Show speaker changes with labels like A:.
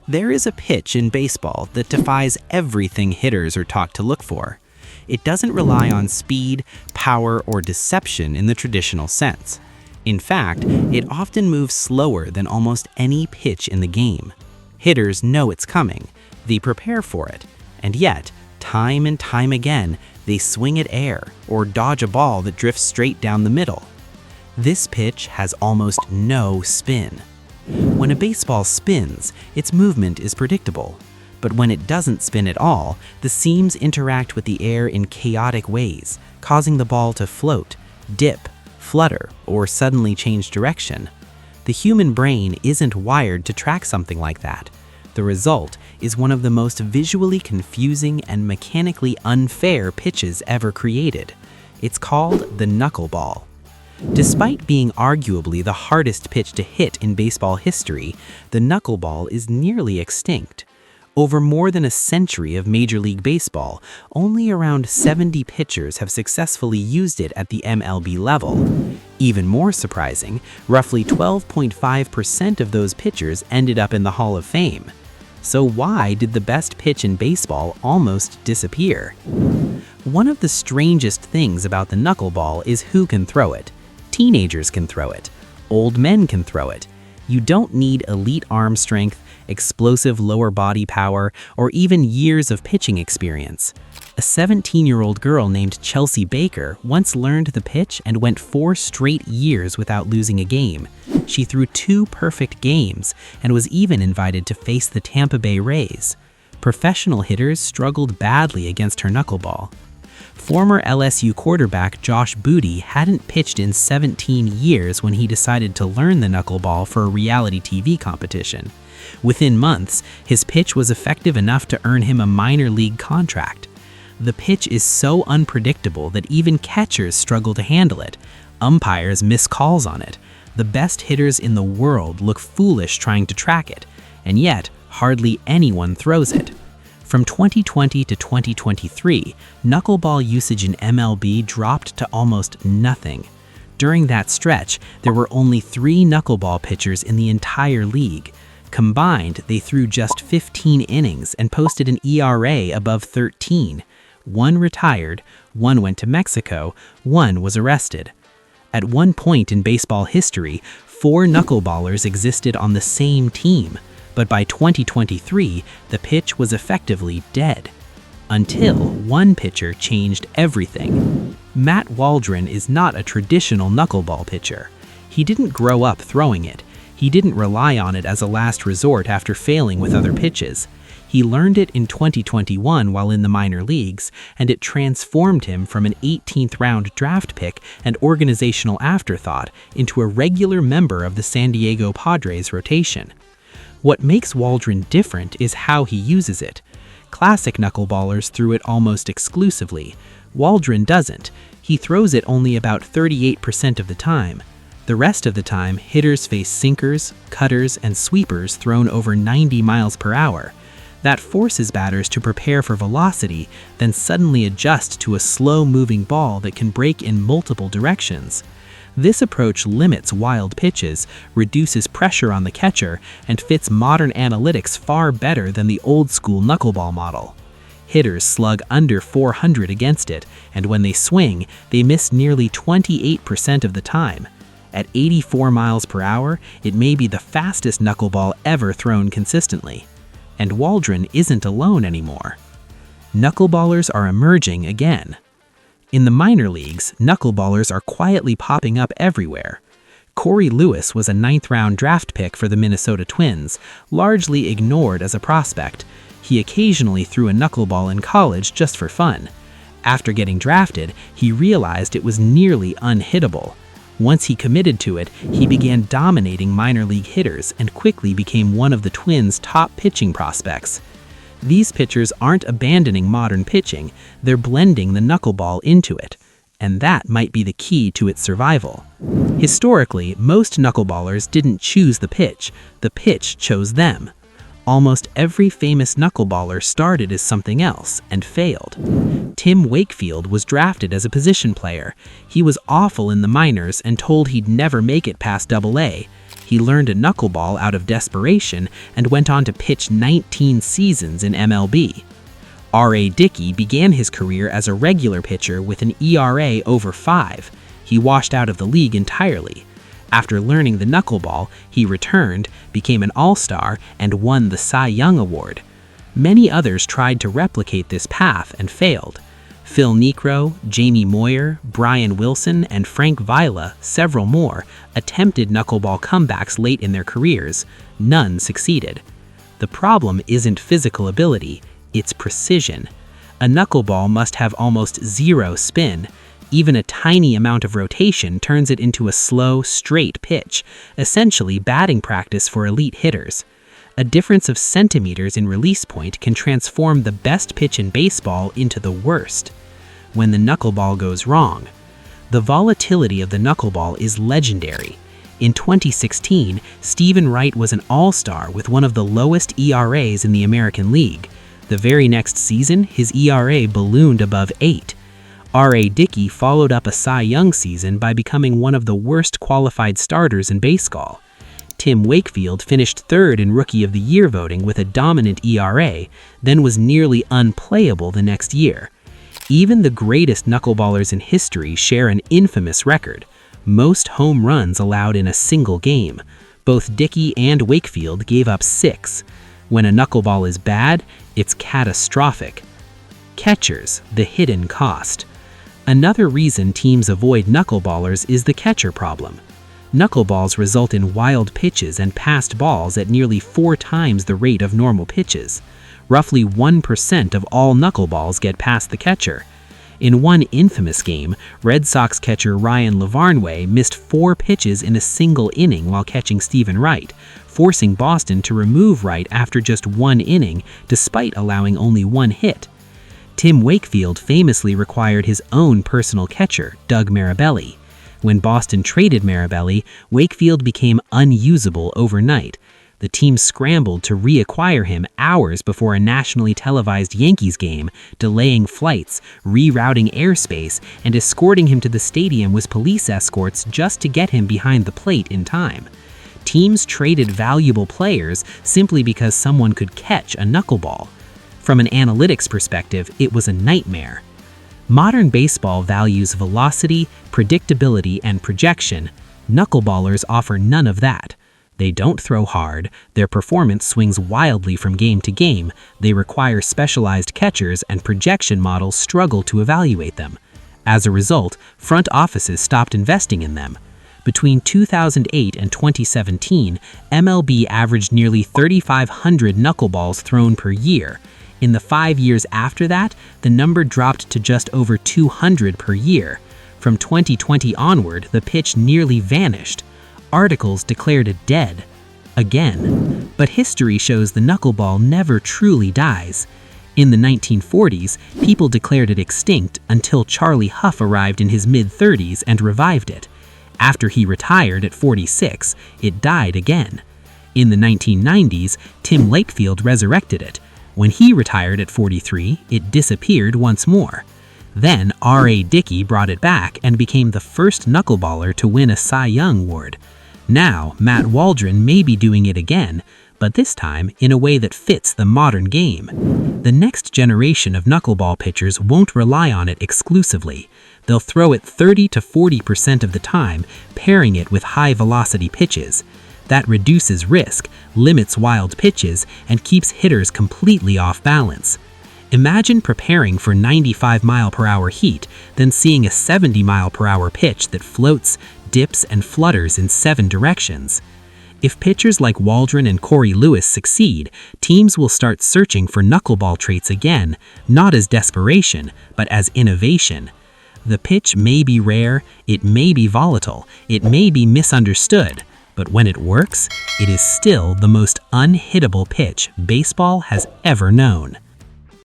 A: There is a pitch in baseball that defies everything hitters are taught to look for. It doesn't rely on speed, power, or deception in the traditional sense. In fact, it often moves slower than almost any pitch in the game. Hitters know it's coming, they prepare for it, and yet, time and time again, they swing at air or dodge a ball that drifts straight down the middle. This pitch has almost no spin. When a baseball spins, its movement is predictable. But when it doesn't spin at all, the seams interact with the air in chaotic ways, causing the ball to float, dip, flutter, or suddenly change direction. The human brain isn't wired to track something like that. The result is one of the most visually confusing and mechanically unfair pitches ever created. It's called the knuckleball. Despite being arguably the hardest pitch to hit in baseball history, the knuckleball is nearly extinct. Over more than a century of Major League Baseball, only around 70 pitchers have successfully used it at the MLB level. Even more surprising, roughly 12.5% of those pitchers ended up in the Hall of Fame. So why did the best pitch in baseball almost disappear? One of the strangest things about the knuckleball is who can throw it. Teenagers can throw it. Old men can throw it. You don't need elite arm strength, explosive lower body power, or even years of pitching experience. A 17-year-old girl named Chelsea Baker once learned the pitch and went 4 straight years without losing a game. She threw 2 perfect games and was even invited to face the Tampa Bay Rays. Professional hitters struggled badly against her knuckleball. Former LSU quarterback Josh Booty hadn't pitched in 17 years when he decided to learn the knuckleball for a reality TV competition. Within months, his pitch was effective enough to earn him a minor league contract. The pitch is so unpredictable that even catchers struggle to handle it. Umpires miss calls on it. The best hitters in the world look foolish trying to track it, and yet hardly anyone throws it. From 2020 to 2023, knuckleball usage in MLB dropped to almost nothing. During that stretch, there were only 3 knuckleball pitchers in the entire league. Combined, they threw just 15 innings and posted an ERA above 13. 1 retired, 1 went to Mexico, 1 was arrested. At one point in baseball history, 4 knuckleballers existed on the same team. But by 2023, the pitch was effectively dead. Until one pitcher changed everything. Matt Waldron is not a traditional knuckleball pitcher. He didn't grow up throwing it. He didn't rely on it as a last resort after failing with other pitches. He learned it in 2021 while in the minor leagues, and it transformed him from an 18th round draft pick and organizational afterthought into a regular member of the San Diego Padres rotation. What makes Waldron different is how he uses it. Classic knuckleballers threw it almost exclusively. Waldron doesn't. He throws it only about 38% of the time. The rest of the time, hitters face sinkers, cutters, and sweepers thrown over 90 miles per hour. That forces batters to prepare for velocity, then suddenly adjust to a slow-moving ball that can break in multiple directions. This approach limits wild pitches, reduces pressure on the catcher, and fits modern analytics far better than the old-school knuckleball model. Hitters slug under 400 against it, and when they swing, they miss nearly 28% of the time. At 84 miles per hour, it may be the fastest knuckleball ever thrown consistently. And Waldron isn't alone anymore. Knuckleballers are emerging again. In the minor leagues, knuckleballers are quietly popping up everywhere. Corey Lewis was a 9th-round draft pick for the Minnesota Twins, largely ignored as a prospect. He occasionally threw a knuckleball in college just for fun. After getting drafted, he realized it was nearly unhittable. Once he committed to it, he began dominating minor league hitters and quickly became one of the Twins' top pitching prospects. These pitchers aren't abandoning modern pitching, they're blending the knuckleball into it. And that might be the key to its survival. Historically, most knuckleballers didn't choose the pitch chose them. Almost every famous knuckleballer started as something else and failed. Tim Wakefield was drafted as a position player. He was awful in the minors and told he'd never make it past Double-A. He learned a knuckleball out of desperation and went on to pitch 19 seasons in MLB. R.A. Dickey began his career as a regular pitcher with an ERA over 5. He washed out of the league entirely. After learning the knuckleball, he returned, became an all-star, and won the Cy Young Award. Many others tried to replicate this path and failed. Phil Niekro, Jamie Moyer, Brian Wilson, and Frank Vila, several more, attempted knuckleball comebacks late in their careers. None succeeded. The problem isn't physical ability, it's precision. A knuckleball must have almost zero spin. Even a tiny amount of rotation turns it into a slow, straight pitch, essentially batting practice for elite hitters. A difference of centimeters in release point can transform the best pitch in baseball into the worst. When the knuckleball goes wrong. The volatility of the knuckleball is legendary. In 2016, Stephen Wright was an all-star with one of the lowest ERAs in the American League. The very next season, his ERA ballooned above 8. R.A. Dickey followed up a Cy Young season by becoming one of the worst qualified starters in baseball. Tim Wakefield finished third in Rookie of the Year voting with a dominant ERA, then was nearly unplayable the next year. Even the greatest knuckleballers in history share an infamous record: most home runs allowed in a single game. Both Dickey and Wakefield gave up 6. When a knuckleball is bad, it's catastrophic. Catchers, the hidden cost. Another reason teams avoid knuckleballers is the catcher problem. Knuckleballs result in wild pitches and passed balls at nearly 4 times the rate of normal pitches. Roughly 1% of all knuckleballs get past the catcher. In one infamous game, Red Sox catcher Ryan Lavarnway missed 4 pitches in a single inning while catching Stephen Wright, forcing Boston to remove Wright after just 1 inning despite allowing only 1 hit. Tim Wakefield famously required his own personal catcher, Doug Marabelli. When Boston traded Marabelli, Wakefield became unusable overnight. The team scrambled to reacquire him hours before a nationally televised Yankees game, delaying flights, rerouting airspace, and escorting him to the stadium with police escorts just to get him behind the plate in time. Teams traded valuable players simply because someone could catch a knuckleball. From an analytics perspective, it was a nightmare. Modern baseball values velocity, predictability, and projection. Knuckleballers offer none of that. They don't throw hard, their performance swings wildly from game to game, they require specialized catchers, and projection models struggle to evaluate them. As a result, front offices stopped investing in them. Between 2008 and 2017, MLB averaged nearly 3,500 knuckleballs thrown per year. In the 5 years after that, the number dropped to just over 200 per year. From 2020 onward, the pitch nearly vanished. Articles declared it dead. Again. But history shows the knuckleball never truly dies. In the 1940s, people declared it extinct until Charlie Huff arrived in his mid-30s and revived it. After he retired at 46, it died again. In the 1990s, Tim Wakefield resurrected it. When he retired at 43, it disappeared once more. Then R.A. Dickey brought it back and became the first knuckleballer to win a Cy Young Award. Now, Matt Waldron may be doing it again, but this time in a way that fits the modern game. The next generation of knuckleball pitchers won't rely on it exclusively. They'll throw it 30 to 40% of the time, pairing it with high-velocity pitches. That reduces risk, limits wild pitches, and keeps hitters completely off balance. Imagine preparing for 95-mile-per-hour heat, then seeing a 70-mile-per-hour pitch that floats, dips, and flutters in 7 directions. If pitchers like Waldron and Corey Lewis succeed, teams will start searching for knuckleball traits again, not as desperation, but as innovation. The pitch may be rare, it may be volatile, it may be misunderstood, but when it works, it is still the most unhittable pitch baseball has ever known.